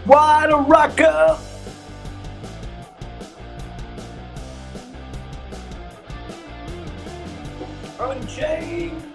What a rocker! Unchained.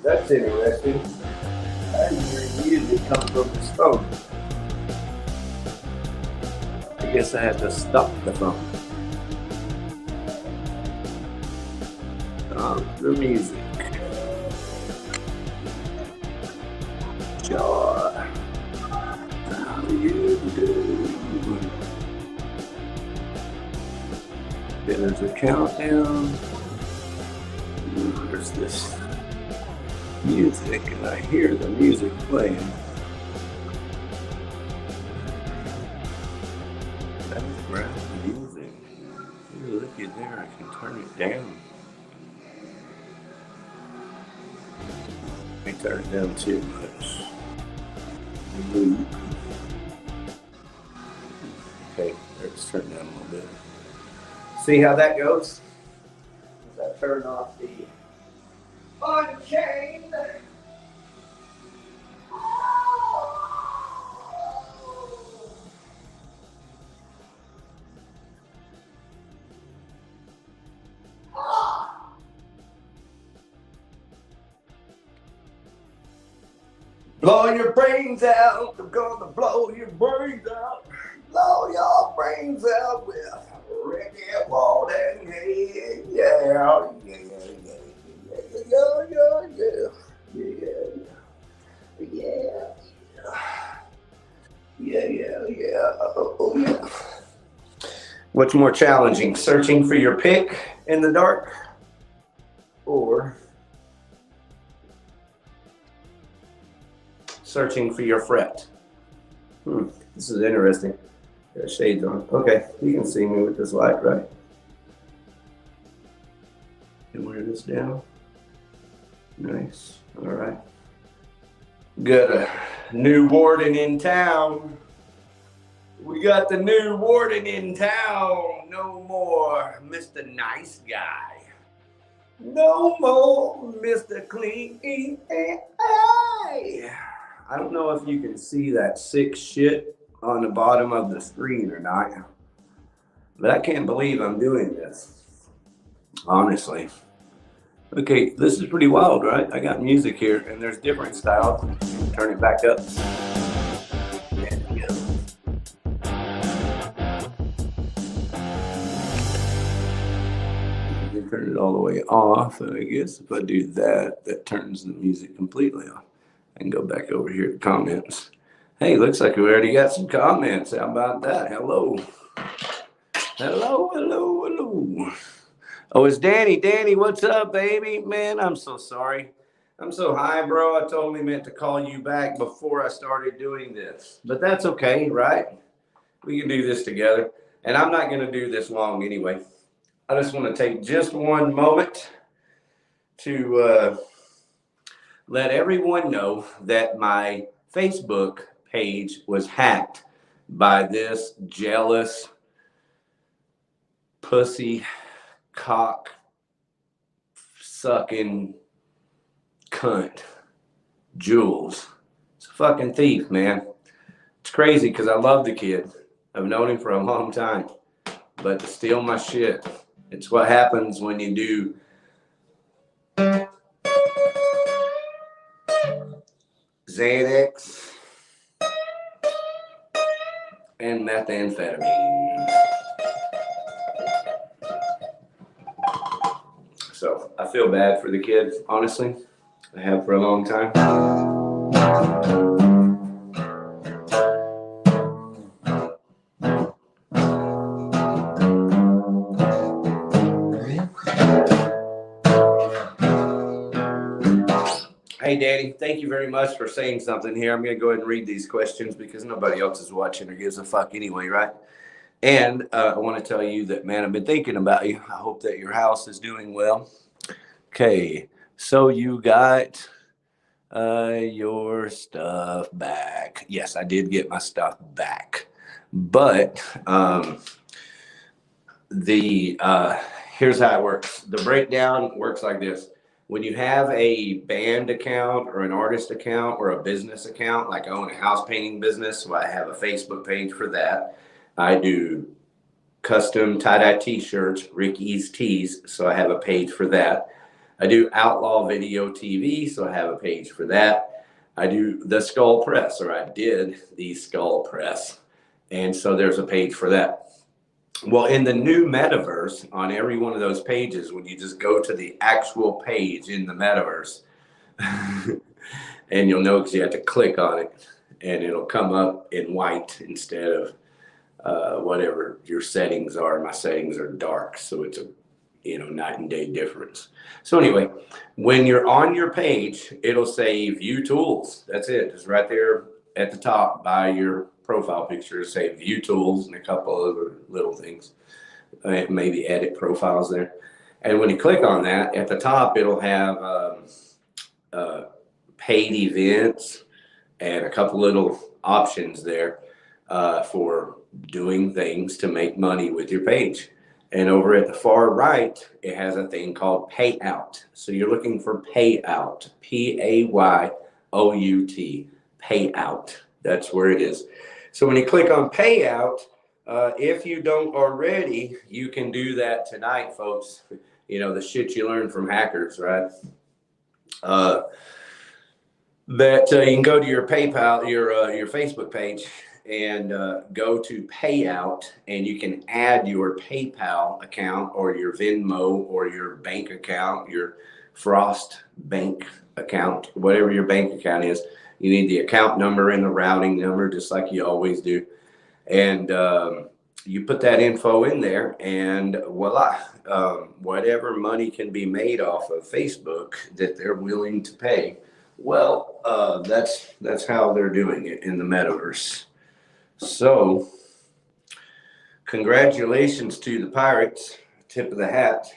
That's interesting. I didn't hear music come from this phone. I guess I had to stop the phone. Stop the music. Sure. How you doing? There's a countdown. There's this music, and I hear the music playing. Background music. Hey, look at there, I can turn it down. Let me turn it down too much. Okay, let's turn it down a little bit. See how that goes? As I turn off the Unchained. Blow your brains out. I'm gonna blow your brains out. Blow your brains out with Ricky Walden. Yeah. Oh, yeah. What's more challenging, searching for your pick in the dark or searching for your fret? This is interesting. Got shades on. Okay, you can see me with this light, right? And wear this down. Nice. All right. Got a new warden in town. We got the new warden in town. No more Mr. Nice Guy. No more Mr. Clean. I don't know if you can see that sick shit on the bottom of the screen or not, but I can't believe I'm doing this. Honestly. Okay, this is pretty wild, right? I got music here, and there's different styles. Turn it back up. There we go. You can turn it all the way off, and I guess if I do that, that turns the music completely off. I can go back over here to comments. Hey, looks like we already got some comments. How about that? Hello. Hello. Oh, it's Danny. Danny, what's up, baby? Man, I'm so sorry. I'm so high, bro. I totally meant to call you back before I started doing this. But that's okay, right? We can do this together. And I'm not going to do this long anyway. I just want to take just one moment to let everyone know that my Facebook page was hacked by this jealous pussy cock sucking cunt, Jules. It's a fucking thief, man. It's crazy because I love the kid. I've known him for a long time. but to steal my shit. It's what happens when you do Xanax and methamphetamine. So I feel bad for the kids, honestly. I have for a long time. Hey, Danny, thank you very much for saying something here. I'm going to go ahead and read these questions because nobody else is watching or gives a fuck anyway, right? And I want to tell you that, man, I've been thinking about you. I hope that your house is doing well. Okay, so you got your stuff back. Yes, I did get my stuff back. But here's how it works. The breakdown works like this. When you have a band account or an artist account or a business account, like I own a house painting business, so I have a Facebook page for that. I do custom tie-dye t-shirts, Ricky's Tees, so I have a page for that. I do OutlawVideoTV, so I have a page for that. I do the Skull Press, or I did the Skull Press, and so there's a page for that. Well, in the new metaverse, on every one of those pages, when you just go to the actual page in the metaverse, and you'll know because you have to click on it, and it'll come up in white instead of whatever your settings are. My settings are dark, so it's a night and day difference. So anyway, when you're on your page, it'll say View Tools. That's it. It's right there at the top by your profile picture, say View Tools and a couple other little things. Maybe edit profiles there. And when you click on that, at the top, it'll have paid events and a couple little options there for doing things to make money with your page. And over at the far right, it has a thing called PAYOUT. So you're looking for PAYOUT, PAYOUT, PAYOUT. That's where it is. So when you click on PAYOUT, if you don't already, you can do that tonight, folks. The shit you learn from hackers, right? That you can go to your PayPal, your Facebook page, and go to PAYOUT, and you can add your PayPal account or your Venmo or your bank account, your Frost bank account, whatever your bank account is. You need the account number and the routing number, just like you always do. And you put that info in there, and voila, whatever money can be made off of Facebook that they're willing to pay. Well, that's how they're doing it in the metaverse. So, congratulations to the pirates, tip of the hat.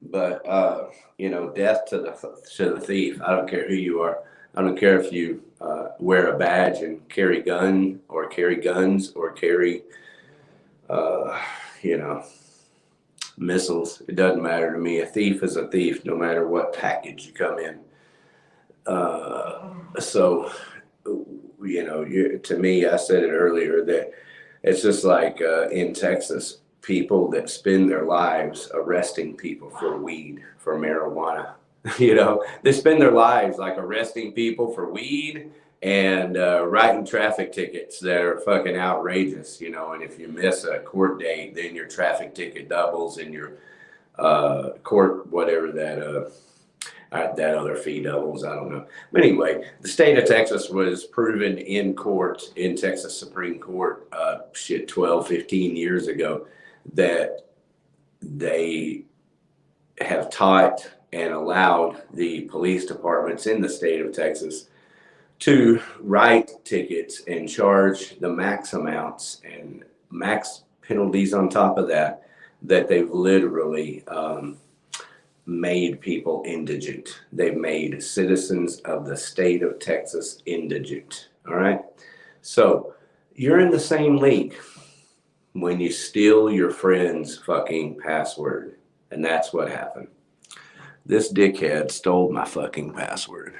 But death to the thief. I don't care who you are. I don't care if you wear a badge and carry guns or carry missiles. It doesn't matter to me. A thief is a thief, no matter what package you come in. To me, I said it earlier that it's just like in Texas, people that spend their lives arresting people for weed, for marijuana. They spend their lives like arresting people for weed and writing traffic tickets that are fucking outrageous, and if you miss a court date, then your traffic ticket doubles and your court, whatever that other fee doubles, I don't know. But anyway, the state of Texas was proven in court, in Texas Supreme Court, 12, 15 years ago, that they have taught and allowed the police departments in the state of Texas to write tickets and charge the max amounts and max penalties on top of that they've literally made people indigent. They've made citizens of the state of Texas indigent. All right. So you're in the same league when you steal your friend's fucking password. And that's what happened. This dickhead stole my fucking password.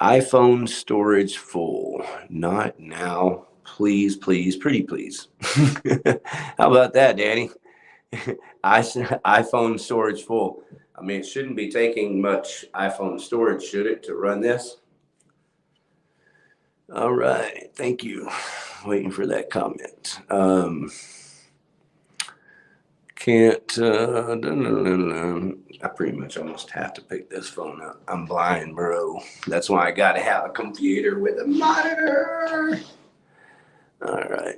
iPhone storage full. Not now. Please, please, pretty please. How about that, Danny? iPhone storage full. I mean, it shouldn't be taking much iPhone storage, should it, to run this? All right, thank you. Waiting for that comment. Can't, I pretty much almost have to pick this phone up. I'm blind, bro. That's why I got to have a computer with a monitor. All right.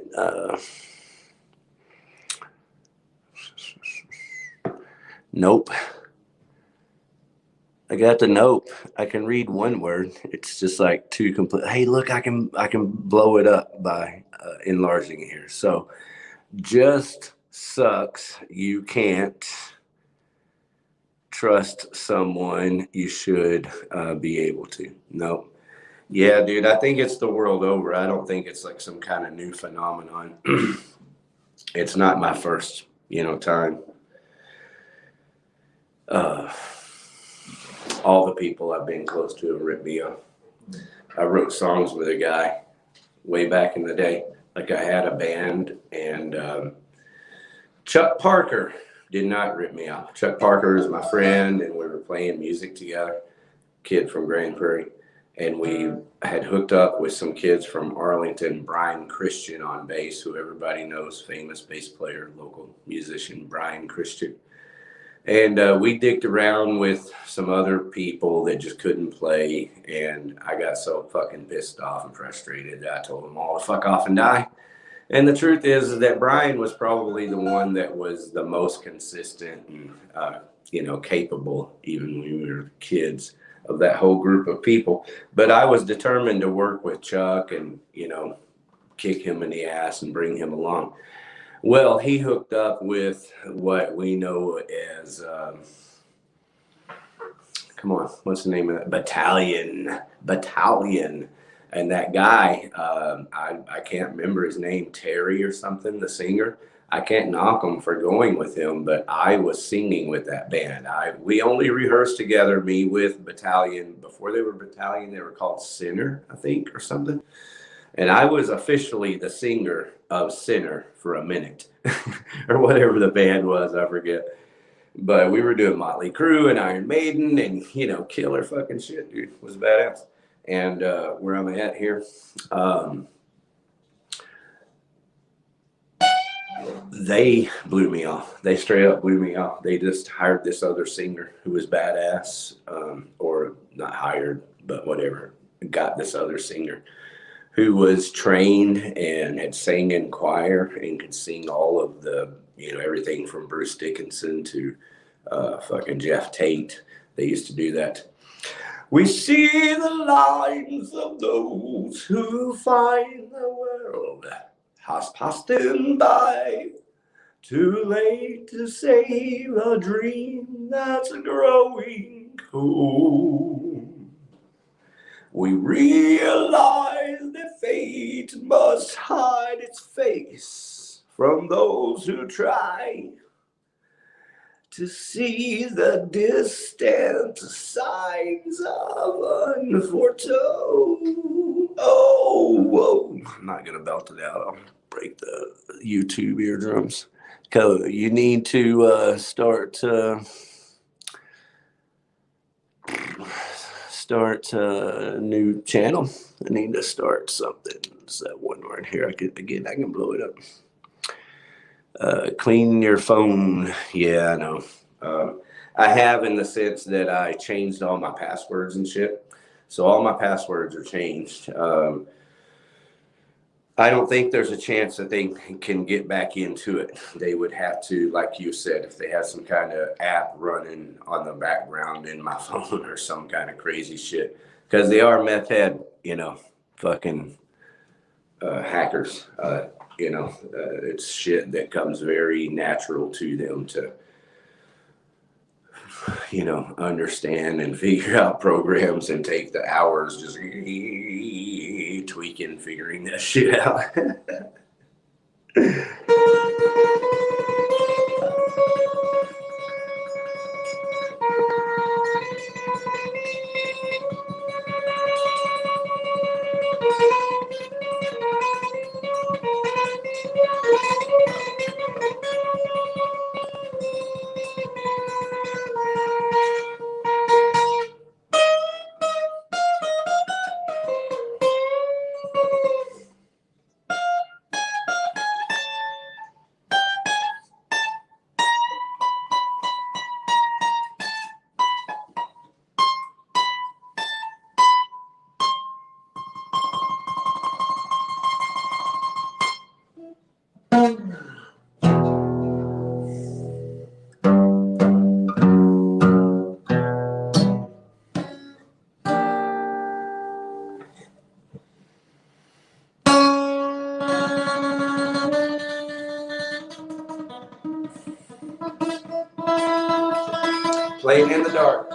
Nope. I got the nope. I can read one word. It's just like too complete. Hey, look, I can blow it up by enlarging it here. So just sucks. You can't trust someone you should be able to. No. Yeah, dude, I think it's the world over. I don't think it's like some kind of new phenomenon. It's not my first, time. All the people I've been close to have ripped me off. I wrote songs with a guy way back in the day. Like I had a band, and Chuck Parker did not rip me off. Chuck Parker is my friend, and we were playing music together, kid from Grand Prairie. And we had hooked up with some kids from Arlington, Brian Christian on bass, who everybody knows, famous bass player, local musician, Brian Christian. And we dicked around with some other people that just couldn't play. And I got so fucking pissed off and frustrated that I told them all to fuck off and die. And the truth is that Brian was probably the one that was the most consistent and, capable, even when we were kids, of that whole group of people. But I was determined to work with Chuck and, kick him in the ass and bring him along. Well, he hooked up with what we know as, come on, what's the name of that? Battalion. And that guy, I can't remember his name, Terry or something, the singer. I can't knock him for going with him, but I was singing with that band. We only rehearsed together, me with Battalion. Before they were Battalion, they were called Sinner, I think, or something. And I was officially the singer of Sinner for a minute, or whatever the band was, I forget. But we were doing Motley Crue and Iron Maiden and, killer fucking shit, dude. It was badass. And where I'm at here, they blew me off. They straight up blew me off. They just hired this other singer who was badass, or not hired, but whatever. Got this other singer who was trained and had sang in choir and could sing all of the, everything from Bruce Dickinson to fucking Jeff Tate. They used to do that. We see the lines of those who find the world has passed them by, too late to save a dream that's growing cold. We realize that fate must hide its face from those who try to see the distant signs of unforetold. Oh, whoa. I'm not going to belt it out. I'll break the YouTube eardrums. You need to start a new channel. I need to start something. Is that one word here? I can blow it up. Clean your phone. Yeah, I know. I have, in the sense that I changed all my passwords and shit. So all my passwords are changed. I don't think there's a chance that they can get back into it. They would have to, like you said, if they have some kind of app running on the background in my phone or some kind of crazy shit. Because they are meth head, fucking hackers. It's shit that comes very natural to them to, understand and figure out programs and take the hours just tweaking, figuring that shit out. Playing in the dark.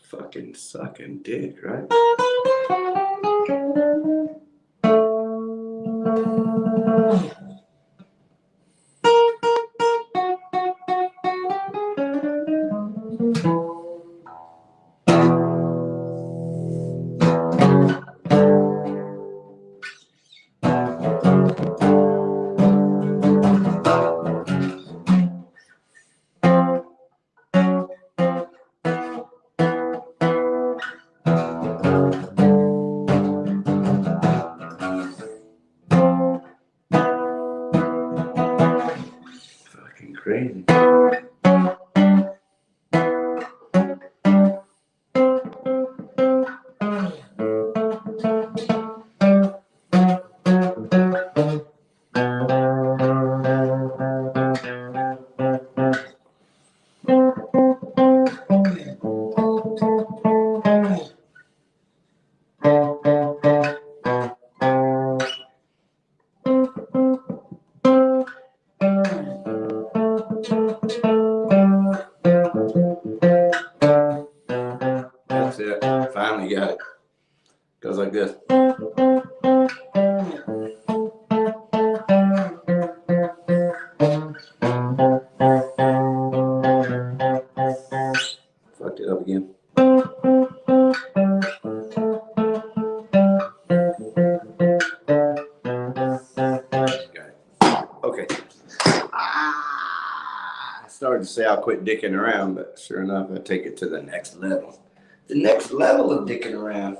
Fucking sucking dick, right? Fucking crazy. That's it. Finally got it. Goes like this. Fucked it up again. Got it. Okay. I started to say I'll quit dicking around, but sure enough, I take it to the next level. The next level of dicking around.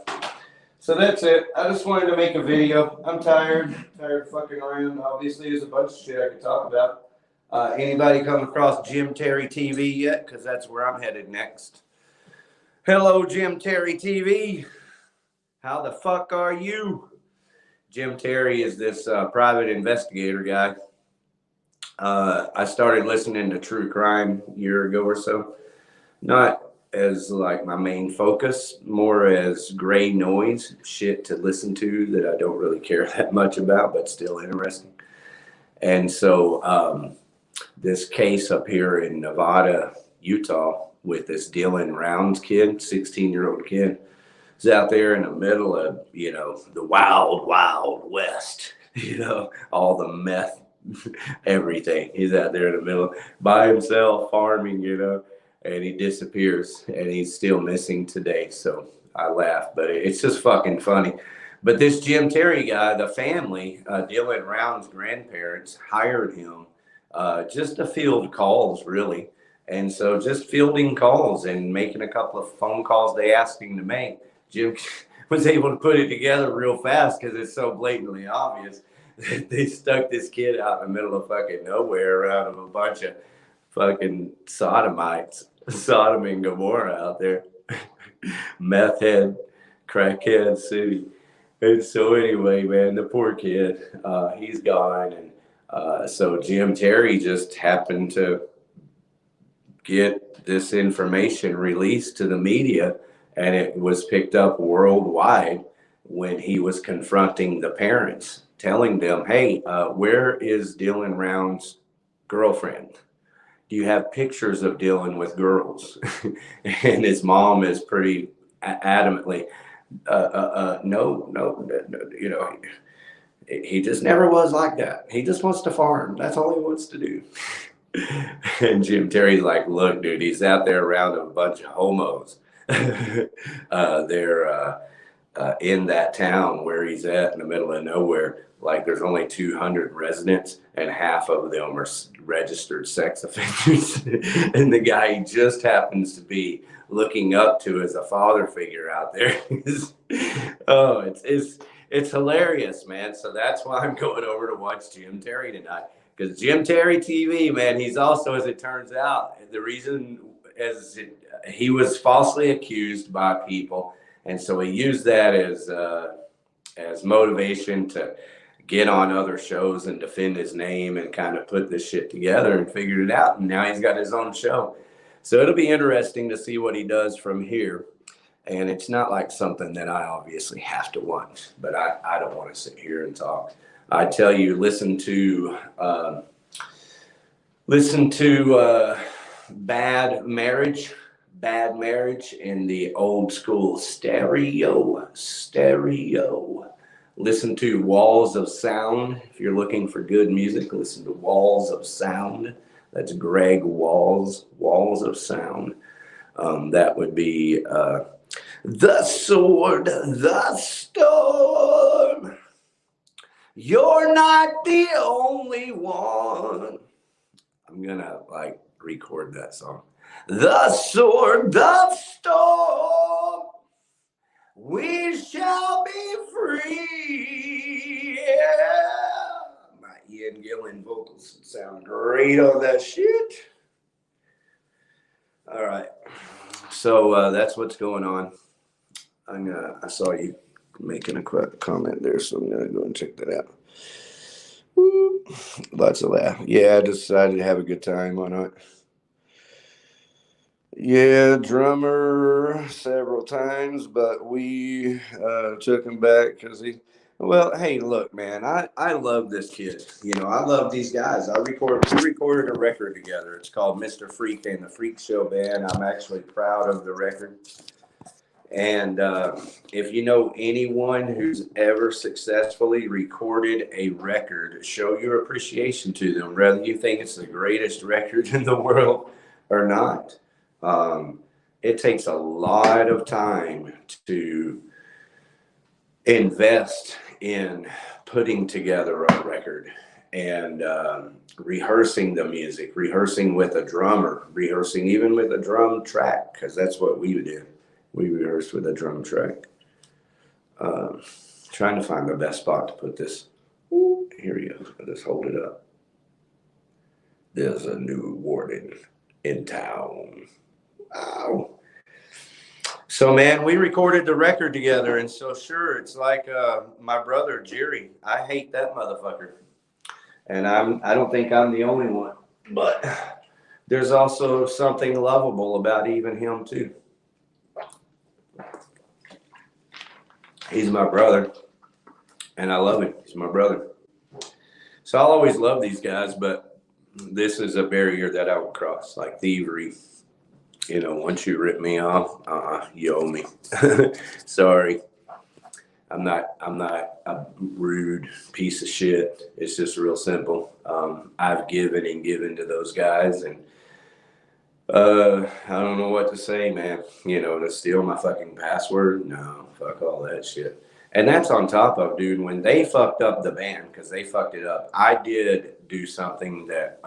So that's it. I just wanted to make a video. I'm tired of fucking around. Obviously, there's a bunch of shit I could talk about. Anybody come across Jim Terry TV yet? Because that's where I'm headed next. Hello, Jim Terry TV. How the fuck are you? Jim Terry is this private investigator guy. I started listening to true crime a year ago or so. Not as like my main focus, more as gray noise shit to listen to that I don't really care that much about, but still interesting. And so this case up here in Nevada, Utah, with this Dylan Rounds kid, 16-year-old kid, is out there in the middle of, you know, the wild, wild west, you know, all the meth, everything. He's out there in the middle by himself farming, you know. and he disappears, and he's still missing today. So I laugh, but it's just fucking funny. But this Jim Terry guy, the family, Dylan Round's grandparents hired him just to field calls, really. And so just fielding calls and making a couple of phone calls they asked him to make, Jim was able to put it together real fast because it's so blatantly obvious that they stuck this kid out in the middle of fucking nowhere around a bunch of fucking sodomites, Sodom and Gomorrah out there, meth head, crackhead city. And so anyway, man, the poor kid, he's gone. And so Jim Terry just happened to get this information released to the media, and it was picked up worldwide when he was confronting the parents, telling them, hey, where is Dylan Round's girlfriend? Do you have pictures of Dylan with girls? And his mom is pretty adamantly, no, you know, he just never was like that. He just wants to farm. That's all he wants to do. And Jim Terry's like, look, dude, he's out there around a bunch of homos. They're in that town where he's at in the middle of nowhere. Like there's only 200 residents and half of them are registered sex offenders. And the guy he just happens to be looking up to as a father figure out there. Oh, it's hilarious, man. So that's why I'm going over to watch Jim Terry tonight. Because Jim Terry TV, man, he's also, as it turns out, the reason he was falsely accused by people. And so he used that as motivation to get on other shows and defend his name and kind of put this shit together and figured it out. And now he's got his own show. So it'll be interesting to see what he does from here. And it's not like something that I obviously have to watch, but I don't want to sit here and talk. I tell you, listen to Bad Marriage in the old school stereo. Listen to Walls of Sound. If you're looking for good music, listen to Walls of Sound. That's Greg Walls of Sound. That would be The Sword, The Storm. You're not the only one. I'm gonna record that song. The sword, the storm. We shall be free. Yeah. My Ian Gillan vocals sound great on that shit. All right. So that's what's going on. I saw you making a comment there, so I'm gonna go and check that out. Woo. Lots of laugh. Yeah, I decided to have a good time. Why not? Yeah, drummer several times, but we took him back because well, hey, look, man, I love this kid. You know, I love these guys. We recorded a record together. It's called Mr. Freak and the Freak Show Band. I'm actually proud of the record. And if you know anyone who's ever successfully recorded a record, show your appreciation to them, whether you think it's the greatest record in the world or not. It takes a lot of time to invest in putting together a record and rehearsing the music, rehearsing with a drummer, rehearsing even with a drum track, because that's what we did. We rehearsed with a drum track. Trying to find the best spot to put this. Here we go. I'll just hold it up. There's a new warden in town. Wow. So, man, we recorded the record together, and so sure, it's like my brother Jerry. I hate that motherfucker, and I don't think I'm the only one. But there's also something lovable about even him too. He's my brother, and I love him. He's my brother. So I'll always love these guys, but this is a barrier that I would cross, like thievery. You know, once you rip me off, you owe me. Sorry. I'm not a rude piece of shit. It's just real simple. I've given and given to those guys, and I don't know what to say, man. You know, to steal my fucking password? No, fuck all that shit. And that's on top of, dude, when they fucked up the band, because they fucked it up, I did do something that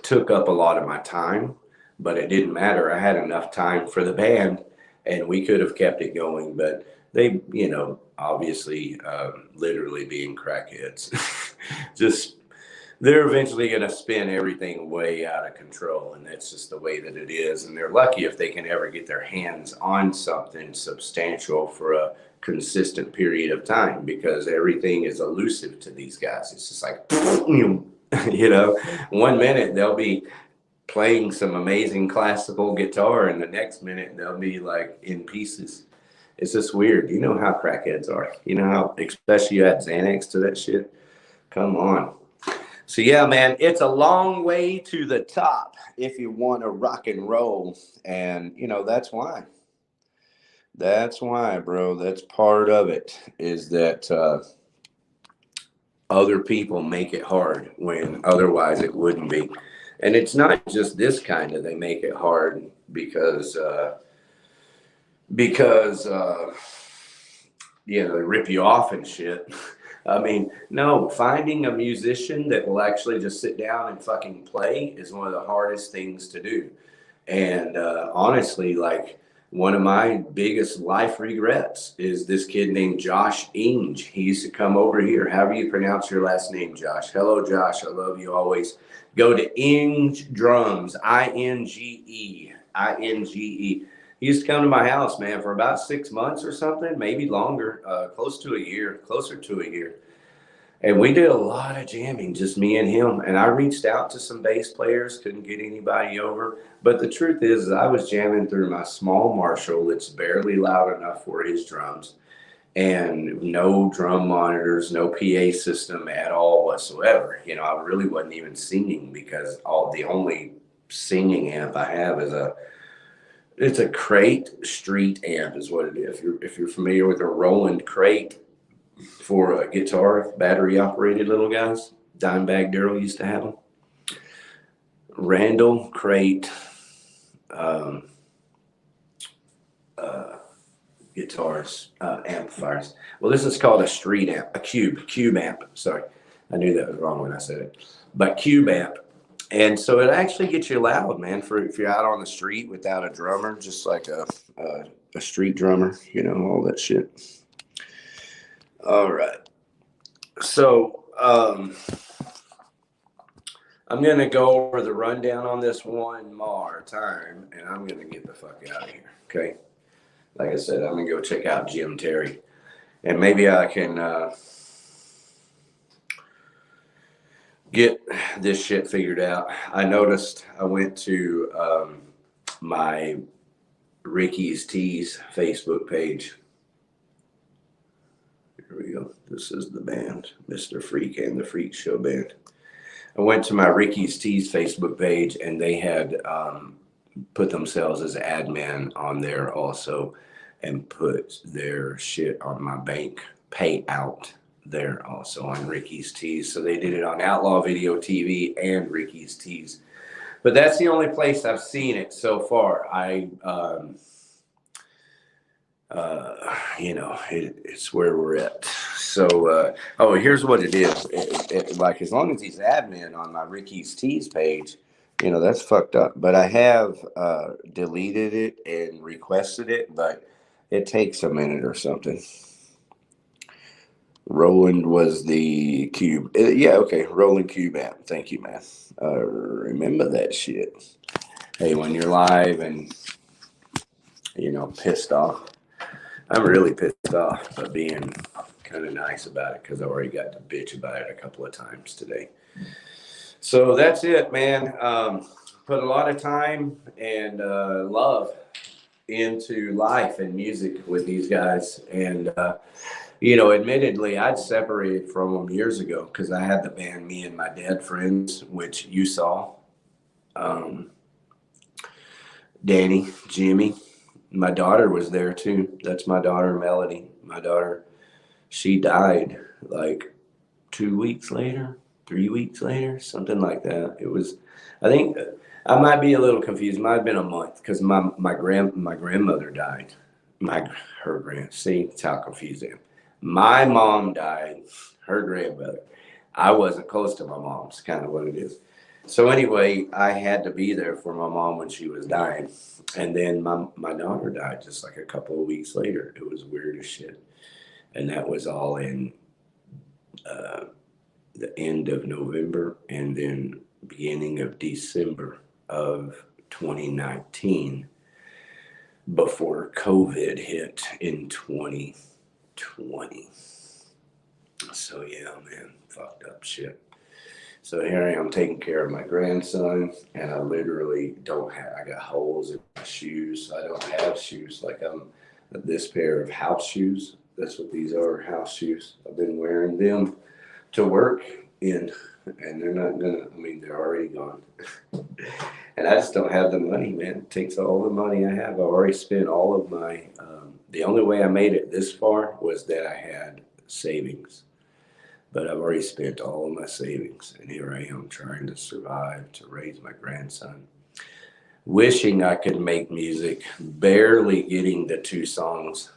took up a lot of my time, but it didn't matter. I had enough time for the band, and we could have kept it going, but they, you know, obviously, literally being crackheads, just they're eventually going to spin everything way out of control, and that's just the way that it is. And they're lucky if they can ever get their hands on something substantial for a consistent period of time, because everything is elusive to these guys. It's just like you know, one minute they'll be playing some amazing classical guitar, and the next minute they'll be like in pieces. It's just weird. You know how crackheads are. You know how, especially you add Xanax to that shit. Come on. So yeah, man, it's a long way to the top if you want to rock and roll. And, you know, that's why. That's why, bro. That's part of it, is that other people make it hard when otherwise it wouldn't be. And it's not just this kind of, they make it hard because you know, they rip you off and shit. I mean, no, finding a musician that will actually just sit down and fucking play is one of the hardest things to do. And honestly, like, one of my biggest life regrets is this kid named Josh Inge. He used to come over here. How do you pronounce your last name, Josh? Hello, Josh. I love you always. Go to Inge Drums, Inge, Inge. He used to come to my house, man, for about 6 months or something, maybe longer, closer to a year. And we did a lot of jamming, just me and him. And I reached out to some bass players, couldn't get anybody over. But the truth is, I was jamming through my small Marshall that's barely loud enough for his drums, and no drum monitors, no PA system at all whatsoever. You know, I really wasn't even singing, because the only singing amp I have is it's a Crate Street amp is what it is. If you're familiar with a Roland Crate for a guitar, battery operated little guys, Dimebag Darrell used to have them. Randall Crate guitars, amplifiers. Well, this is called a street amp, a cube amp. Sorry, I knew that was wrong when I said it, but cube amp. And so it actually gets you loud, man, for if you're out on the street without a drummer, just like a street drummer, you know, all that shit. All right. So I'm going to go over the rundown on this one more time, and I'm going to get the fuck out of here. Okay. Like I said, I'm going to go check out Jim Terry, and maybe I can get this shit figured out. I noticed I went to my Ricky's Tees Facebook page. Here we go. This is the band, Mr. Freak and the Freak Show Band. I went to my Ricky's Tees Facebook page, and they had put themselves as admin on there also, and put their shit on my bank payout there also on Ricky's Tees. So they did it on OutlawVideoTV and Ricky's Tees. But that's the only place I've seen it so far. You know, it's where we're at. So, oh, here's what it is. Like, as long as he's admin on my Ricky's Tees page, you know, that's fucked up. But I have deleted it and requested it, but it takes a minute or something. Roland was the cube. Yeah, okay. Roland Cube app. Thank you, man. Remember that shit. Hey, when you're live and, you know, pissed off. I'm really pissed off, but being kind of nice about it, because I already got to bitch about it a couple of times today. So that's it, man. Put a lot of time and love into life and music with these guys. And, you know, admittedly, I'd separated from them years ago, because I had the band Me and My Dead Friends, which you saw. Danny, Jimmy. My daughter was there too. That's my daughter, Melody. My daughter, she died like 2 weeks later, 3 weeks later, something like that. It was, I think I might be a little confused. It might have been a month because my grandmother died. See, that's how confused I am. My mom died. Her grandmother. I wasn't close to my mom. It's kind of what it is. So anyway, I had to be there for my mom when she was dying, and then my daughter died just like a couple of weeks later. It was weird as shit, and that was all in the end of November and then beginning of December of 2019 before COVID hit in 2020. So yeah, man, fucked up shit. So here I am taking care of my grandson, and I literally don't have, I got holes in my shoes. So I don't have shoes. Like this pair of house shoes. That's what these are, house shoes. I've been wearing them to work in, and they're not gonna, I mean, they're already gone. And I just don't have the money, man. It takes all the money I have. I already spent all of my, the only way I made it this far was that I had savings. But I've already spent all of my savings, and here I am trying to survive to raise my grandson. Wishing I could make music, barely getting the 2 songs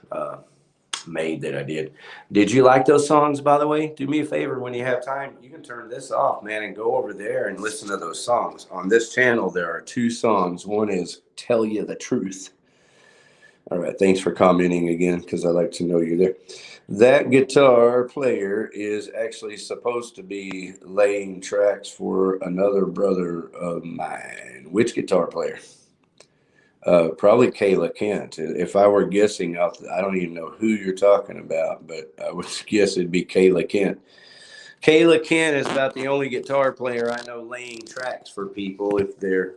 made that I did. Did you like those songs, by the way? Do me a favor when you have time. You can turn this off, man, and go over there and listen to those songs. On this channel, there are 2 songs. One is Tell You the Truth. All right, thanks for commenting again, because I like to know you're there. That guitar player is actually supposed to be laying tracks for another brother of mine. Which guitar player? Probably Kayla Kent. If I were guessing, I don't even know who you're talking about, but I would guess it'd be Kayla Kent. Kayla Kent is about the only guitar player I know laying tracks for people if they're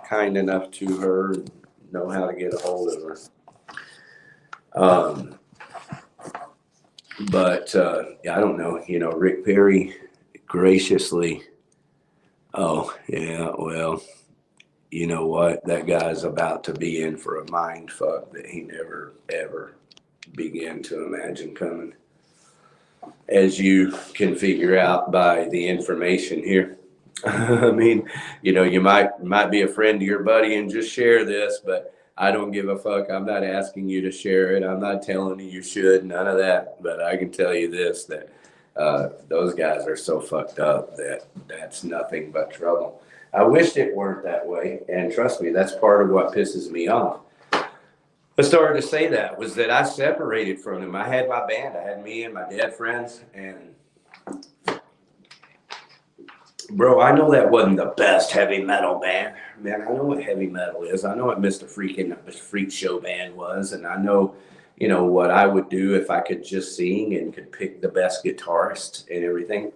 kind enough to her and know how to get a hold of her. Yeah, I don't know. You know, Rick Perry graciously. Oh, yeah, well, you know what? That guy's about to be in for a mind fuck that he never, ever began to imagine coming. As you can figure out by the information here. I mean, you know, you might be a friend to your buddy and just share this, but I don't give a fuck. I'm not asking you to share it. I'm not telling you should, none of that. But I can tell you this, that those guys are so fucked up that that's nothing but trouble. I wished it weren't that way. And trust me, that's part of what pisses me off. I started to say that was that I separated from them. I had my band. I had me and my dead friends. And bro, I know that wasn't the best heavy metal band. Man, I know what heavy metal is. I know what Mr. Freak Show band was. And I know, you know, what I would do if I could just sing and could pick the best guitarist and everything.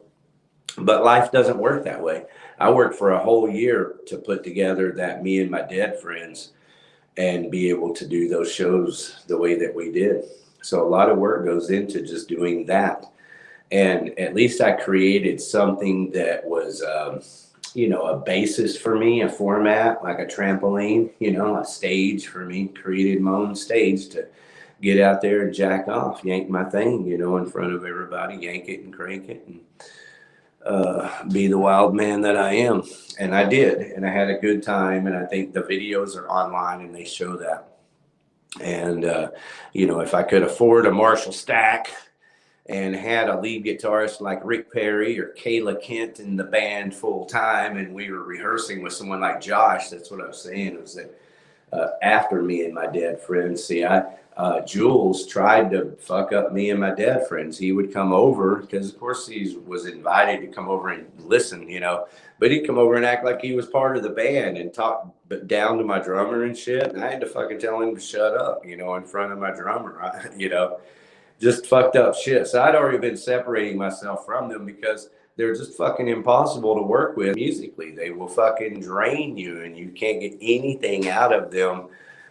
But life doesn't work that way. I worked for a whole year to put together that me and my dead friends and be able to do those shows the way that we did. So a lot of work goes into just doing that. And at least I created something that was, you know, a basis for me, a format, like a trampoline, you know, a stage for me, created my own stage to get out there and jack off, yank my thing, you know, in front of everybody, yank it and crank it and be the wild man that I am. And I did, and I had a good time. And I think the videos are online and they show that. And, you know, if I could afford a Marshall stack and had a lead guitarist like Rick Perry or Kayla Kent in the band full time, and we were rehearsing with someone like Josh, that's what I was saying, was that after me and my dead friends, see, Jules tried to fuck up me and my dead friends. He would come over because, of course, he was invited to come over and listen, you know, but he'd come over and act like he was part of the band and talk down to my drummer and shit. And I had to fucking tell him to shut up, you know, in front of my drummer, you know. Just fucked up shit. So I'd already been separating myself from them because they're just fucking impossible to work with musically. They will fucking drain you and you can't get anything out of them,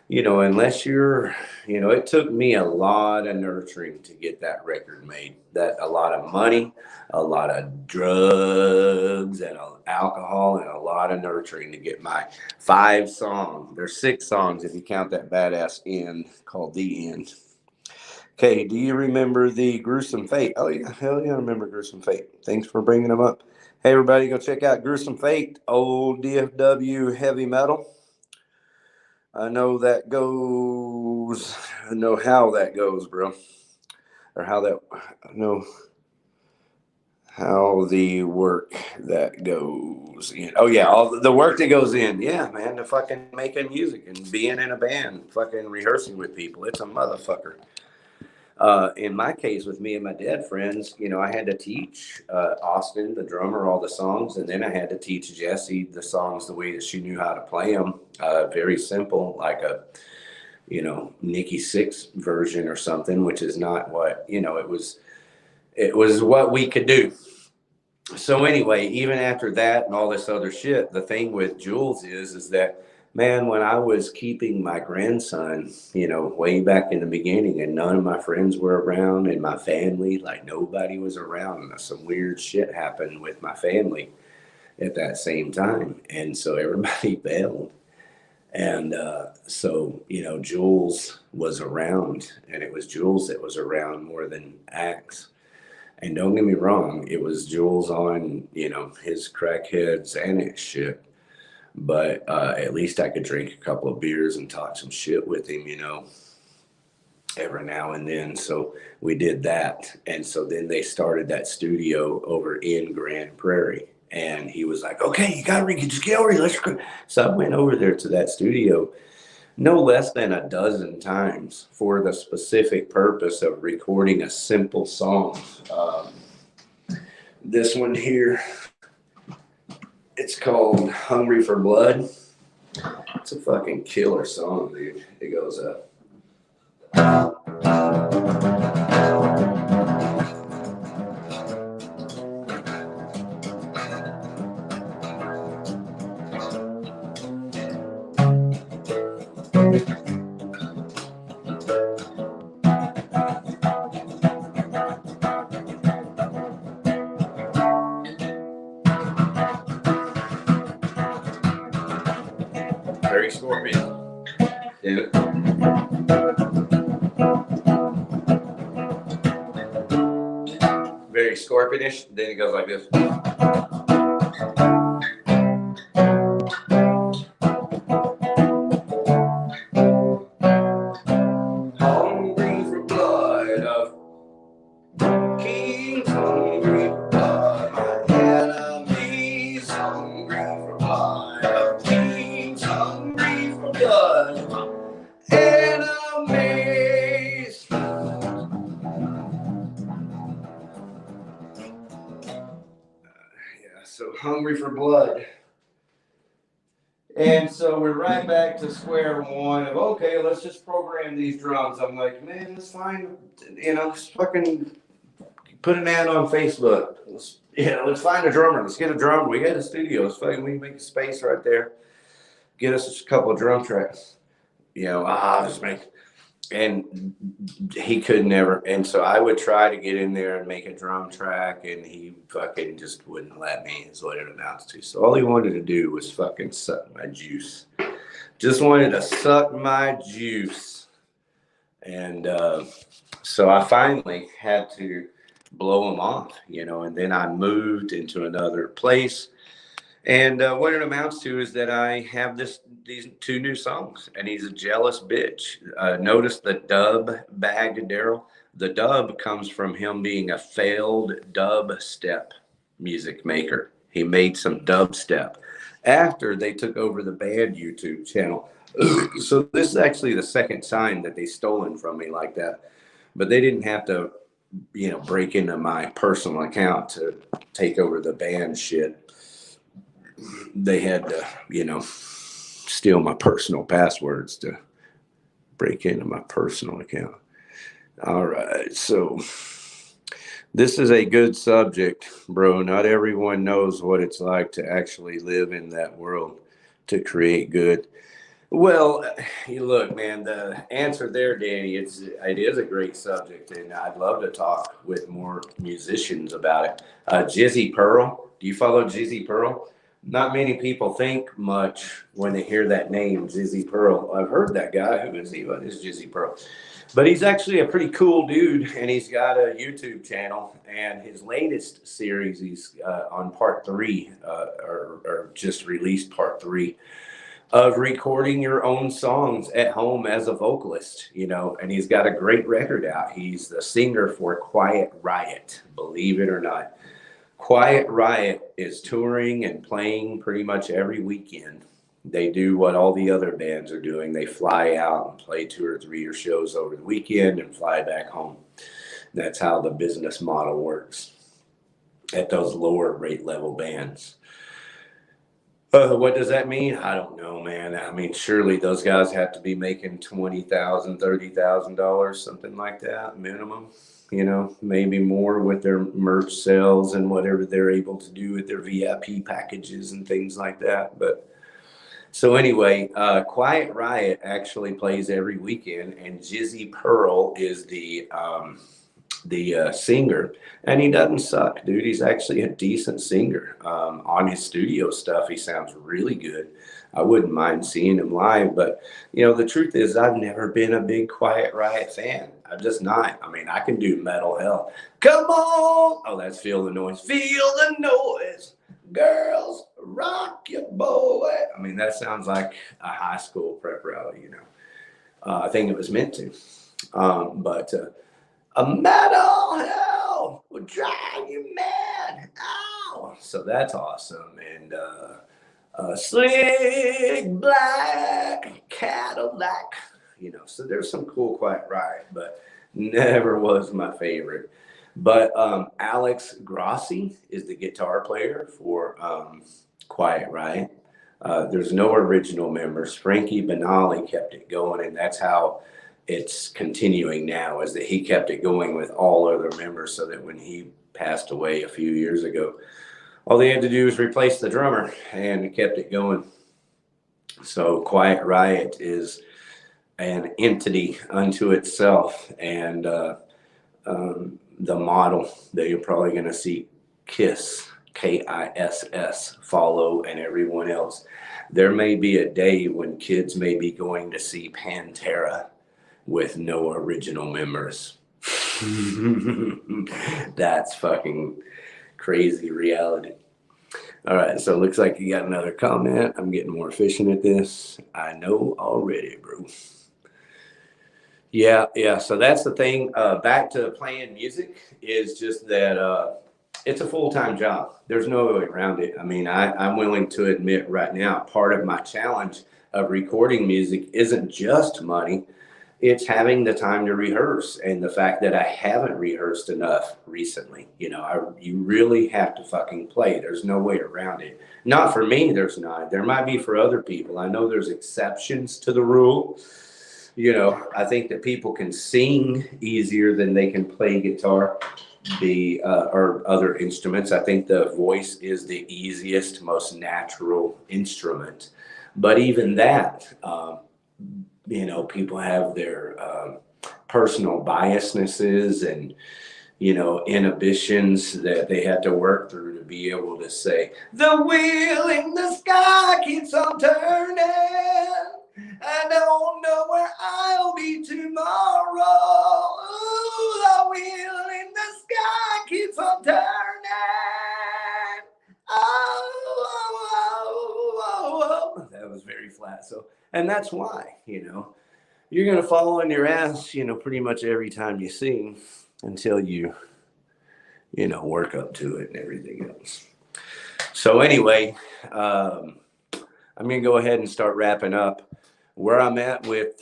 you know, unless you're, you know, it took me a lot of nurturing to get that record made. That a lot of money, a lot of drugs and alcohol and a lot of nurturing to get my 5 songs. There's 6 songs if you count that badass end called The End. Okay, do you remember the Gruesome Fate? Oh, yeah, hell yeah, I remember Gruesome Fate. Thanks for bringing them up. Hey, everybody, go check out Gruesome Fate, old DFW heavy metal. I know that goes. I know how that goes, bro. Or how that. I know how the work that goes in. Oh, yeah, all the work that goes in. Yeah, man, to fucking making music and being in a band, fucking rehearsing with people. It's a motherfucker. In my case, with me and my dead friends, you know, I had to teach Austin, the drummer, all the songs, and then I had to teach Jessie the songs the way that she knew how to play them. Very simple, like a, you know, Nikki Sixx version or something, which is not what, you know, it was what we could do. So anyway, even after that and all this other shit, the thing with Jules is that, man, when I was keeping my grandson, you know, way back in the beginning, and none of my friends were around, and my family, like nobody was around, and some weird shit happened with my family at that same time. And so everybody bailed. And so, you know, Jules was around, and it was Jules that was around more than Axe. And don't get me wrong, it was Jules on, you know, his crackhead Xanax shit. But at least I could drink a couple of beers and talk some shit with him, you know, every now and then. So we did that. And so then they started that studio over in Grand Prairie. And he was like, okay, you got to just get over here. Let's go. So I went over there to that studio no less than a dozen times for the specific purpose of recording a simple song. This one here, it's called Hungry for Blood. It's a fucking killer song, dude. It goes up. Very Scorpion. Damn it. Very Scorpionish. Then it goes like this. Hungry for blood of kings, hungry for blood, my enemies, hungry for blood of kings, hungry for blood, my enemies. Yeah, so hungry for blood. And so we're right back to square one of, okay, let's just program these drums. I'm like, man, let's find, you know, let's fucking put an ad on Facebook. Let's find a drummer. Let's get a drummer. We got a studio. Let's fucking, we can make a space right there. Get us a couple of drum tracks. You know, just make. And he could never. And so I would try to get in there and make a drum track, and he fucking just wouldn't let me, is what it amounts to. So all he wanted to do was fucking suck my juice. Just wanted to suck my juice. And so I finally had to blow him off, you know, and then I moved into another place. And what it amounts to is that I have these two new songs, and he's a jealous bitch. Notice the dub bag, Daryl. The dub comes from him being a failed dubstep music maker. He made some dubstep after they took over the band YouTube channel. So this is actually the second time that they stolen from me like that. But they didn't have to, you know, break into my personal account to take over the band shit. They had to, you know, steal my personal passwords to break into my personal account. All right, so this is a good subject, bro. Not everyone knows what it's like to actually live in that world to create good. Well, you look, man, the answer there, Danny, it is a great subject, and I'd love to talk with more musicians about it. Jizzy Pearl, do you follow Jizzy Pearl? Not many people think much when they hear that name, Jizzy Pearl. I've heard that guy. Who is he? What is Jizzy Pearl? But he's actually a pretty cool dude, and he's got a YouTube channel. And his latest series, he's on part 3, or just released part 3 of recording your own songs at home as a vocalist, you know. And he's got a great record out. He's the singer for Quiet Riot, believe it or not. Quiet Riot is touring and playing pretty much every weekend. They do what all the other bands are doing. They fly out and play 2 or 3 shows over the weekend and fly back home. That's how the business model works at those lower rate level bands. What does that mean? I don't know, man. I mean, surely those guys have to be making $20,000, $30,000, something like that, minimum. You know, maybe more with their merch sales and whatever they're able to do with their VIP packages and things like that. But so anyway, Quiet Riot actually plays every weekend, and Jizzy Pearl is the singer, and he doesn't suck, dude. He's actually a decent singer. On his studio stuff, he sounds really good. I wouldn't mind seeing him live, but you know, the truth is I've never been a big Quiet Riot fan. I'm just not. I mean, I can do metal hell. Come on. Oh, that's Feel the Noise. Feel the noise. Girls, rock your boy. I mean, that sounds like a high school prep rally, you know. I think it was meant to. But a metal hell will drive you mad. Ow. So that's awesome. And slick black Cadillac, you know. So there's some cool Quiet Riot, but never was my favorite. But Alex Grossi is the guitar player for Quiet Riot. There's no original members. Frankie Benali kept it going, and that's how it's continuing now, is that he kept it going with all other members, so that when he passed away a few years ago, all they had to do was replace the drummer, and it kept it going. So Quiet Riot is an entity unto itself, and the model that you're probably going to see KISS, KISS, follow, and everyone else. There may be a day when kids may be going to see Pantera with no original members. That's fucking crazy reality. All right, so it looks like you got another comment. I'm getting more efficient at this. I know already, bro. Yeah. So that's the thing. Back to playing music is just that it's a full-time job. There's no way around it. I mean, I'm willing to admit right now, part of my challenge of recording music isn't just money. It's having the time to rehearse, and the fact that I haven't rehearsed enough recently. You know, you really have to fucking play. There's no way around it. Not for me, there's not. There might be for other people. I know there's exceptions to the rule. You know, I think that people can sing easier than they can play guitar, or other instruments. I think the voice is the easiest, most natural instrument. But even that, you know, people have their personal biasnesses and, you know, inhibitions that they have to work through to be able to say, the wheel in the sky keeps on turning. I don't know where I'll be tomorrow. Ooh, the wheel in the sky keeps on turning. Oh. That was very flat. So, and that's why, you know, you're going to fall on your ass, you know, pretty much every time you sing until you know, work up to it and everything else. So anyway, I'm going to go ahead and start wrapping up. Where I'm at with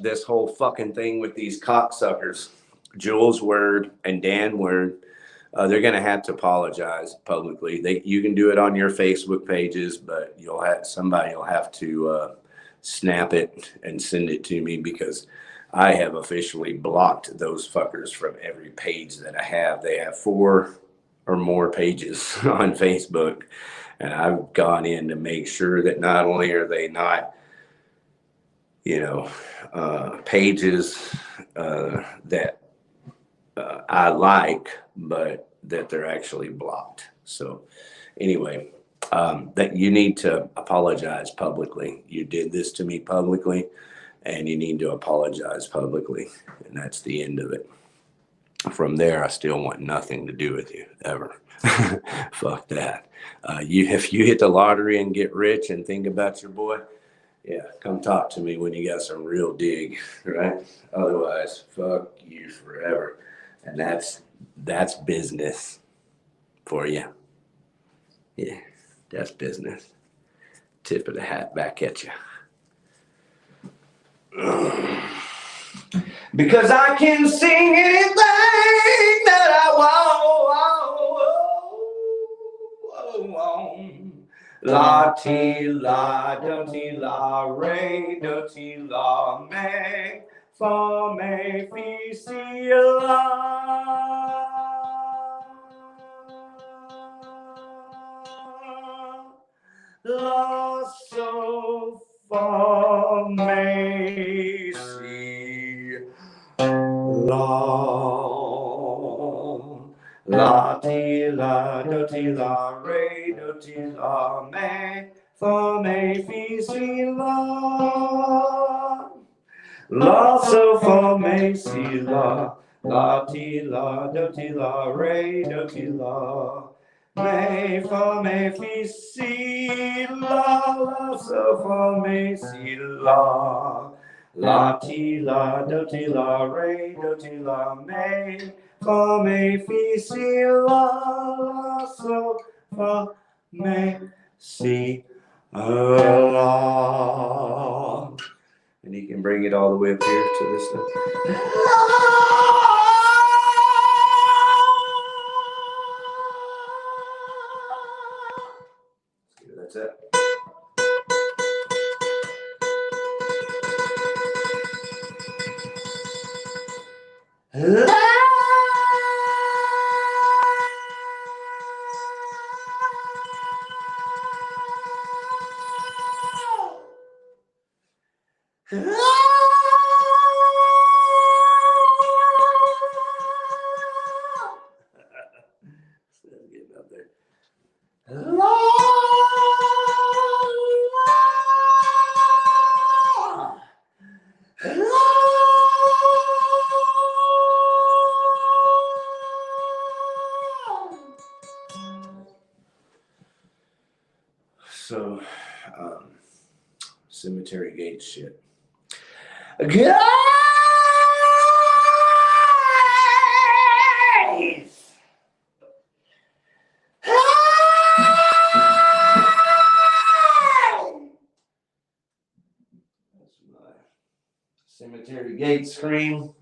this whole fucking thing with these cocksuckers, Jules Word and Dan Word, they're going to have to apologize publicly. You can do it on your Facebook pages, but somebody will have to snap it and send it to me, because I have officially blocked those fuckers from every page that I have. They have 4 or more pages on Facebook, and I've gone in to make sure that not only are they not, you know, pages that I like, but that they're actually blocked. So anyway, that you need to apologize publicly. You did this to me publicly, and you need to apologize publicly. And that's the end of it. From there, I still want nothing to do with you, ever. Fuck that. If you hit the lottery and get rich and think about your boy, yeah, come talk to me when you got some real dig, right? Otherwise, fuck you forever. And that's business for you. Yeah, that's business. Tip of the hat back at you. Because I can sing anything that I want. La ti la do ti la re do ti la me fa me fi si la. La so fa me si la. La ti la do ti la re do ti la me fa me fi si la. La so fa me si la. La ti la do ti la re do ti la me fa me fi si la. La so fa me si la. La ti la do ti la re do ti la me fa me fi si la. La so fa me si la. And you can bring it all the way up here to this stuff. That's it. Getting up there. So, cemetery gate shit. Guys! That's my cemetery gate scream.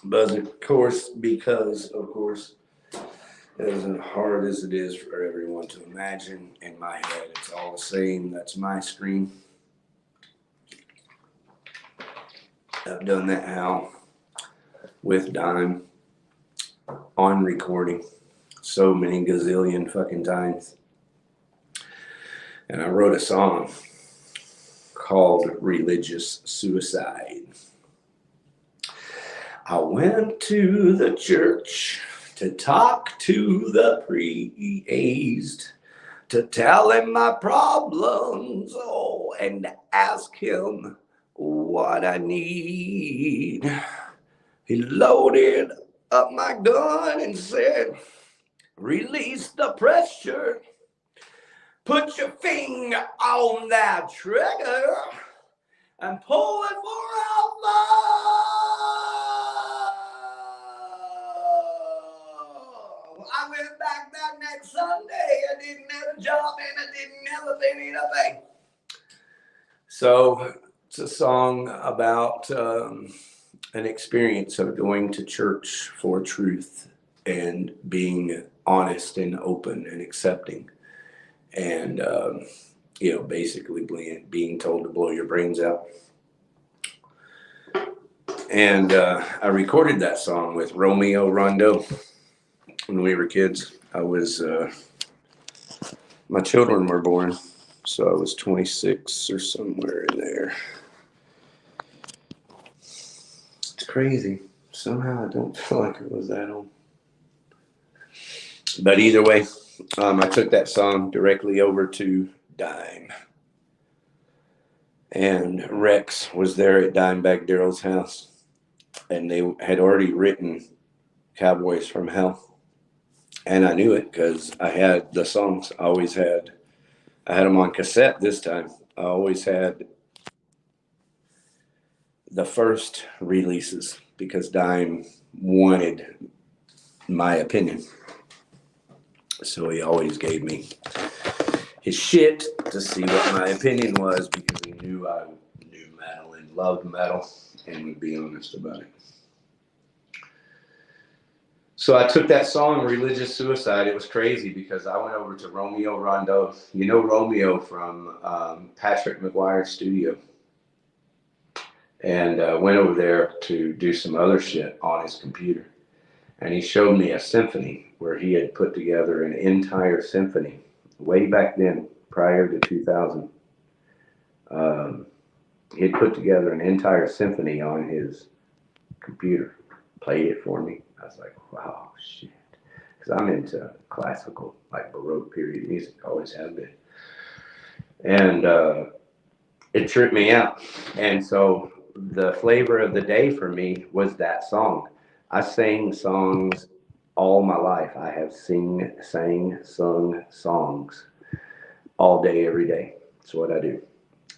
But of course, because of course, as hard as it is for everyone to imagine, in my head, it's all the same. That's my scream. I've done that now with Dime on recording so many gazillion fucking times. And I wrote a song called Religious Suicide. I went to the church to talk to the priest, to tell him my problems, oh, and ask him what I need. He loaded up my gun and said, release the pressure, put your finger on that trigger, and pull it for outlaw. I went back that next Sunday. I didn't have a job and I didn't have a penny to pay. So it's a song about an experience of going to church for truth and being honest and open and accepting. And, basically being told to blow your brains out. And I recorded that song with Romeo Rondo when we were kids. My children were born, so I was 26 or somewhere in there. It's crazy. Somehow I don't feel like it was that old. But either way, I took that song directly over to Dime. And Rex was there at Dimebag Darrell's house. And they had already written Cowboys from Hell. And I knew it because I had the songs. I had them on cassette this time. I always had the first releases because Dime wanted my opinion. So he always gave me his shit to see what my opinion was because he knew I knew metal and loved metal and would be honest about it. So I took that song, Religious Suicide. It was crazy because I went over to Romeo Rondeau. You know Romeo from Patrick McGuire's studio. And went over there to do some other shit on his computer. And he showed me a symphony where he had put together an entire symphony way back then, prior to 2000. He had put together an entire symphony on his computer, played it for me. I was like, wow, shit. Because I'm into classical, like Baroque period music, always have been. And it tripped me out. And so the flavor of the day for me was that song. I sang songs all my life. I have sung songs all day, every day. That's what I do.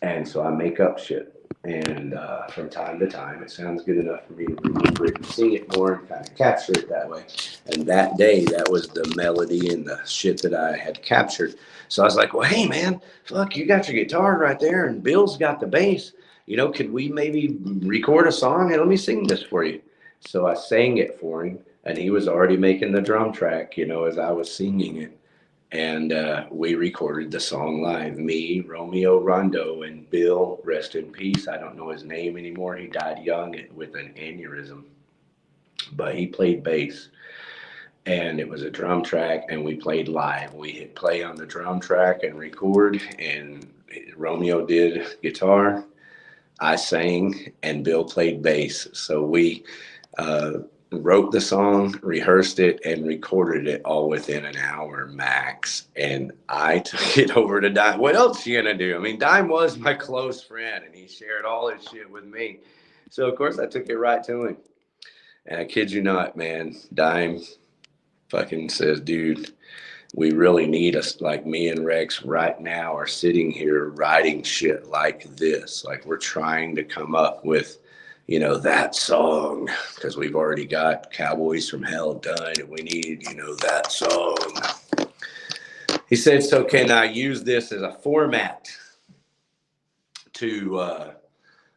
And so I make up shit. And from time to time, it sounds good enough for me to remember it and sing it more and kind of capture it that way. And that day, that was the melody and the shit that I had captured. So I was like, well, hey, man, fuck, you got your guitar right there and Bill's got the bass. You know, could we maybe record a song and let me sing this for you? So I sang it for him and he was already making the drum track, you know, as I was singing it. And we recorded the song live. Me, Romeo Rondeau, and Bill, rest in peace. I don't know his name anymore. He died young with an aneurysm. But he played bass. And it was a drum track, and we played live. We hit play on the drum track and record, and Romeo did guitar. I sang, and Bill played bass. So we wrote the song, rehearsed it, and recorded it all within an hour max. And I took it over to Dime. What else you gonna do? I mean, Dime was my close friend, and he shared all his shit with me. So, of course, I took it right to him. And I kid you not, man, Dime fucking says, dude, we really need us, like me and Rex right now are sitting here writing shit like this. Like we're trying to come up with, you know, that song because we've already got Cowboys from Hell done and we need, you know, that song. He said, so can I use this as a format to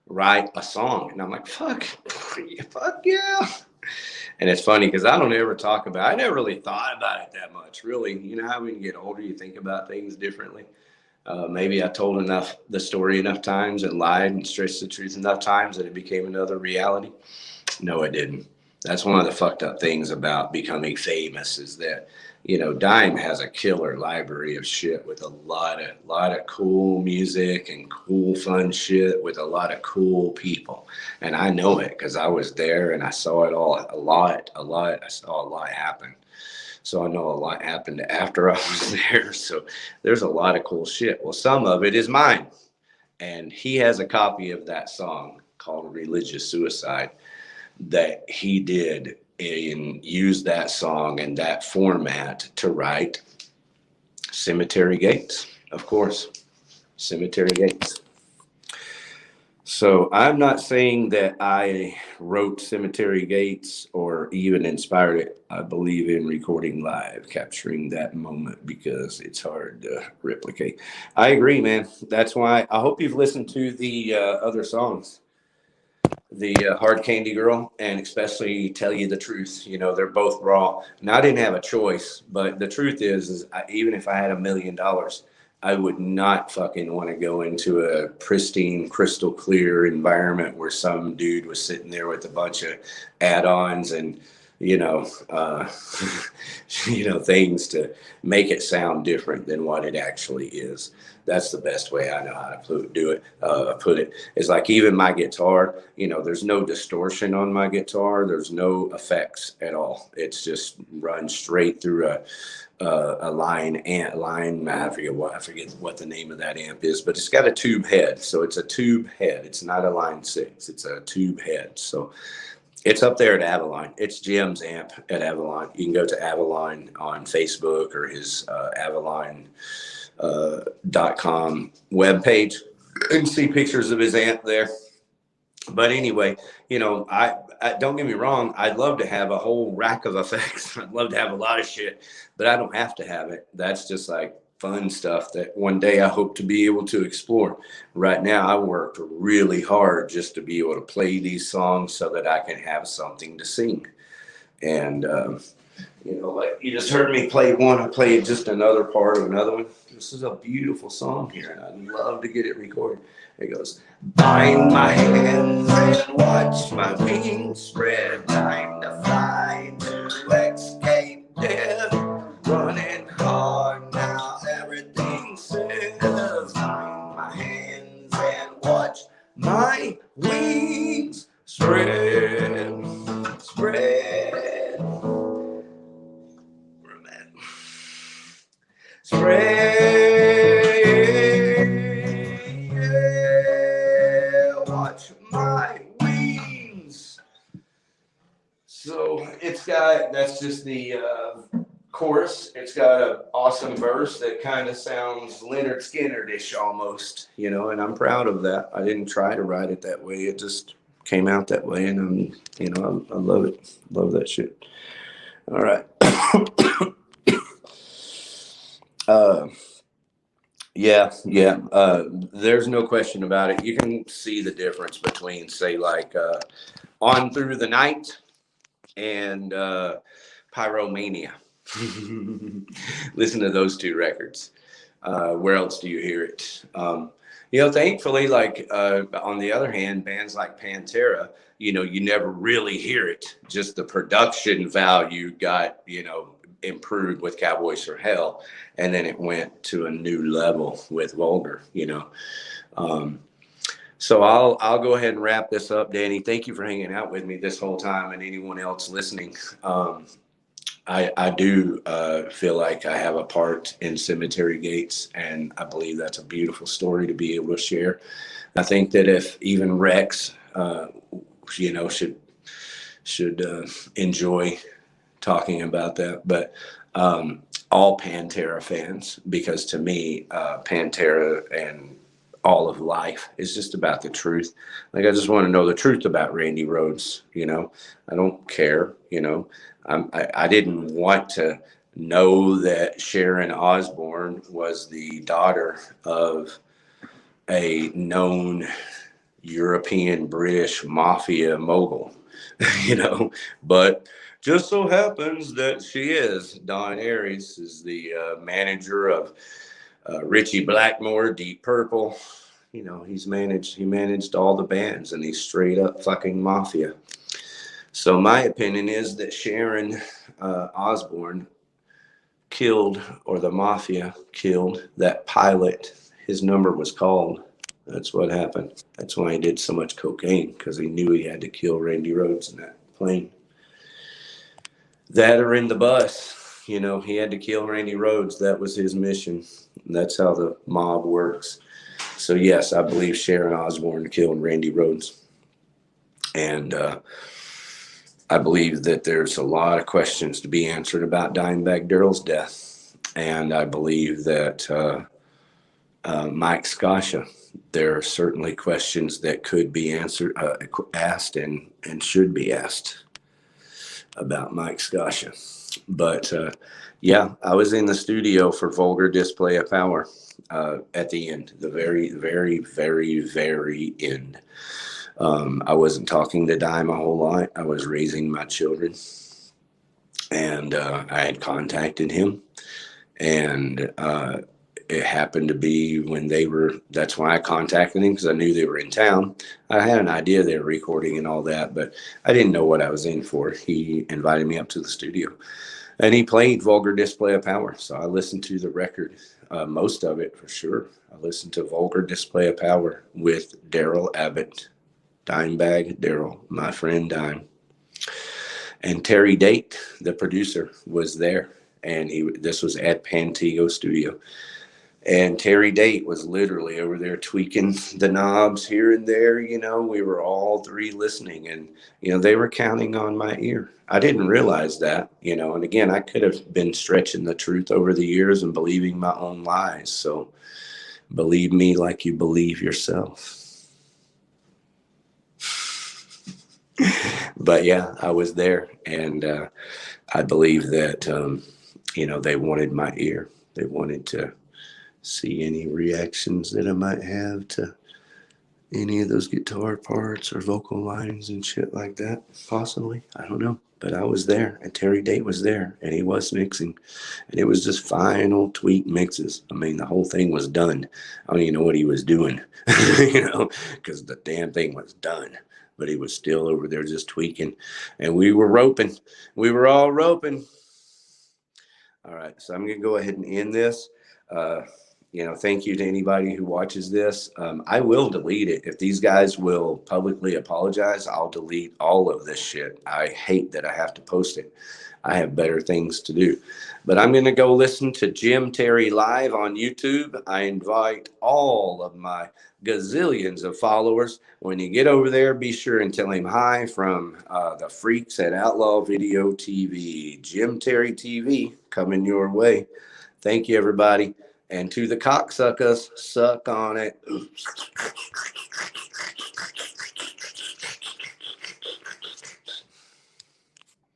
write a song? And I'm like, fuck yeah. And it's funny because I don't ever talk about it. I never really thought about it that much, really. You know how when you get older, you think about things differently. Maybe I told the story enough times and lied and stretched the truth enough times that it became another reality. No, it didn't. That's one of the fucked up things about becoming famous is that, you know, Dime has a killer library of shit with a lot of cool music and cool fun shit with a lot of cool people. And I know it because I was there and I saw it all a lot. I saw a lot happen. So I know a lot happened after I was there. So there's a lot of cool shit. Well, some of it is mine. And he has a copy of that song called Religious Suicide that he did and use that song and that format to write Cemetery Gates, of course, Cemetery Gates. So I'm not saying that I wrote Cemetery Gates or even inspired it. I believe in recording live, capturing that moment because it's hard to replicate. I agree, man. That's why I hope you've listened to the other songs. The Hard Candy Girl and especially Tell You the Truth. You know, they're both raw. Now, I didn't have a choice, but the truth is even if I had $1 million, I would not fucking want to go into a pristine, crystal clear environment where some dude was sitting there with a bunch of add-ons and you know, things to make it sound different than what it actually is. That's the best way I know how to put it. It's like even my guitar, there's no distortion on my guitar. There's no effects at all. It's just run straight through a line. I forget what the name of that amp is, but it's got a tube head. So it's a tube head. It's not a line 6. It's a tube head. So it's up there at Avalon. It's Jim's amp at Avalon. You can go to Avalon on Facebook or his Avalon.com webpage and see pictures of his amp there. But anyway, I don't get me wrong. I'd love to have a whole rack of effects. I'd love to have a lot of shit, but I don't have to have it. That's just like fun stuff that one day I hope to be able to explore. Right now, I worked really hard just to be able to play these songs so that I can have something to sing. And, like you just heard me play one. I played just another part of another one. This is a beautiful song here, and I'd love to get it recorded. It goes, bind my hands and watch my wings spread. Time to fly to escape death. Running hard now, everything says. Bind my hands and watch my wings spread. Spread. Where am I at? Spread, watch my wings. So that's just the chorus. It's got an awesome verse that kind of sounds Leonard Skinner-ish almost, and I'm proud of that. I didn't try to write it that way. It just came out that way, and I love it. Love that shit. All right. There's no question about it. You can see the difference between, say, like On Through the Night and Pyromania. Listen to those two records. Where else do you hear it? Thankfully, like on the other hand, bands like Pantera, you never really hear it. Just the production value got, improved with Cowboys for Hell, and then it went to a new level with Vulgar. So I'll go ahead and wrap this up, Danny. Thank you for hanging out with me this whole time, and anyone else listening. I do feel like I have a part in Cemetery Gates, and I believe that's a beautiful story to be able to share. I think that if even Rex, should enjoy talking about that, but all Pantera fans, because to me, Pantera and all of life is just about the truth. Like, I just want to know the truth about Randy Rhoads. I don't care. I didn't want to know that Sharon Osbourne was the daughter of a known European British mafia mogul, but just so happens that she is. Don Aries is the manager of Richie Blackmore, Deep Purple. He managed all the bands, and he's straight up fucking mafia. So my opinion is that Sharon Osbourne killed, or the mafia killed, that pilot. His number was called. That's what happened. That's why he did so much cocaine, because he knew he had to kill Randy Rhoads in that plane. That or in the bus. He had to kill Randy Rhoads. That was his mission. And that's how the mob works. So yes, I believe Sharon Osbourne killed Randy Rhoads. And I believe that there's a lot of questions to be answered about Dimebag Darrell's death. And I believe that Mike Scotia, there are certainly questions that could be asked and should be asked about Mike Scotia. But I was in the studio for Vulgar Display of Power at the end, the very, very, very, very end. I wasn't talking to Dime a whole lot. I was raising my children, and I had contacted him, and it happened to be when that's why I contacted him, because I knew they were in town. I had an idea they were recording and all that, but I didn't know what I was in for. He invited me up to the studio and he played Vulgar Display of Power. So I listened to the record, most of it for sure. I listened to Vulgar Display of Power with Daryl Abbott, Dimebag Daryl, my friend Dime. And Terry Date, the producer, was there. And this was at Pantego Studio. And Terry Date was literally over there tweaking the knobs here and there. We were all three listening, and, they were counting on my ear. I didn't realize that, and again, I could have been stretching the truth over the years and believing my own lies. So believe me like you believe yourself. But yeah, I was there, and I believe that, they wanted my ear. They wanted to see any reactions that I might have to any of those guitar parts or vocal lines and shit like that. Possibly. I don't know. But I was there, and Terry Date was there, and he was mixing. And it was just final tweak mixes. I mean, the whole thing was done. I don't even know what he was doing, because the damn thing was done. But he was still over there just tweaking. And we were roping. We were all roping. All right, so I'm going to go ahead and end this. Thank you to anybody who watches this. I will delete it. If these guys will publicly apologize, I'll delete all of this shit. I hate that I have to post it. I have better things to do. But I'm going to go listen to Jim Terry live on YouTube. I invite all of my gazillions of followers. When you get over there, be sure and tell him hi from the freaks at Outlaw Video TV. Jim Terry TV coming your way. Thank you, everybody. And to the cocksuckers, suck on it.